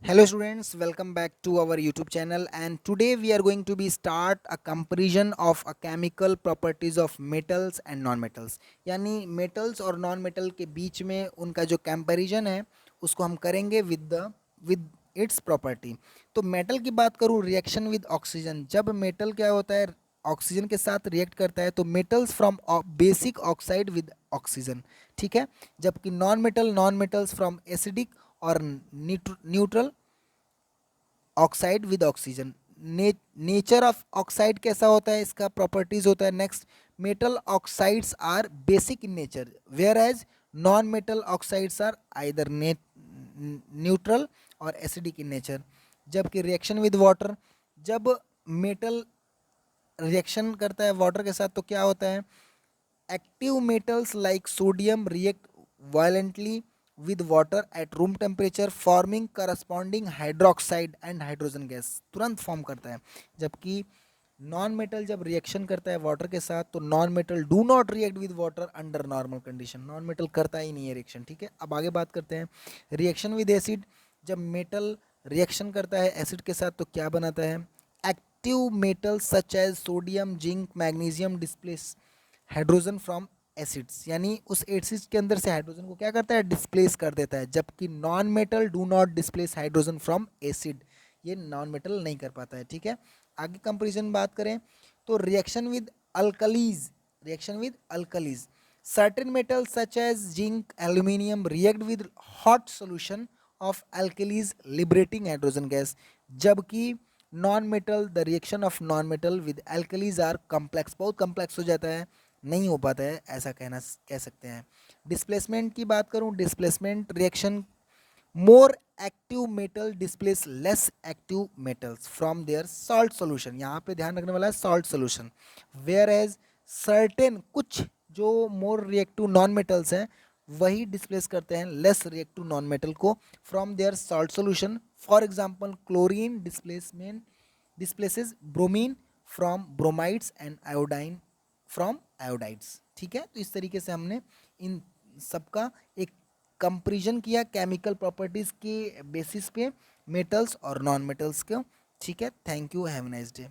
Hello students, welcome back to our YouTube channel, and today we are going to be start a comparison of a chemical properties of metals and non-metals। यानी metals और non-metal के बीच में उनका जो comparison है उसको हम करेंगे with its property। तो metal की बात करूँ, reaction with oxygen, जब metal क्या होता है ऑक्सीजन के साथ रिएक्ट करता है तो metals from basic oxide with oxygen, ठीक है। जबकि नॉन मेटल्स फ्रॉम एसिडिक और neutral oxide with oxygen. Nature of oxide कैसा होता है, इसका प्रॉपर्टीज होता है next. Metal oxides are basic in nature whereas non metal oxides are either neutral or acidic in nature. जबकि reaction with water, जब metal reaction करता है वाटर के साथ तो क्या होता है, active metals like sodium react violently with water at room temperature forming corresponding hydroxide and hydrogen gas, तुरंत फॉर्म करता है। जबकि नॉन मेटल जब रिएक्शन करता है वाटर के साथ तो non metal do not react with water under normal condition, non metal करता ही नहीं है रिएक्शन, ठीक है। अब आगे बात करते हैं रिएक्शन विद एसिड। जब मेटल रिएक्शन करता है एसिड के साथ तो क्या बनाता है, active metal such as sodium zinc magnesium displace hydrogen from acids, यानी उस एसिड के अंदर से हाइड्रोजन को क्या करता है, डिस्प्लेस कर देता है। जबकि non metal do not displace hydrogen from acid, ये नॉन मेटल नहीं कर पाता है, ठीक है। आगे कंपेरिजन बात करें तो reaction with alkalis, certain metal such as zinc aluminium react with hot solution of alkalis liberating hydrogen gas. जबकि non metal the reaction of non metal with alkalis are complex, बहुत कॉम्प्लेक्स हो जाता है, नहीं हो पाता है, ऐसा कह सकते हैं। डिस्प्लेसमेंट की बात करूं, displacement reaction more active metal displace less active metals from their salt solution, यहाँ पे ध्यान रखने वाला है salt solution. Whereas certain, कुछ जो मोर रिएक्टिव नॉन मेटल्स हैं वही डिस्प्लेस करते हैं लेस रिएक्टिव नॉन मेटल को from their salt solution. For example chlorine displaces bromine from bromides and iodine from iodides, ठीक है। तो इस तरीके से हमने इन सबका एक कंपेरिजन किया केमिकल प्रॉपर्टीज़ के बेसिस पे मेटल्स और नॉन मेटल्स के, ठीक है। Thank you, have a nice day.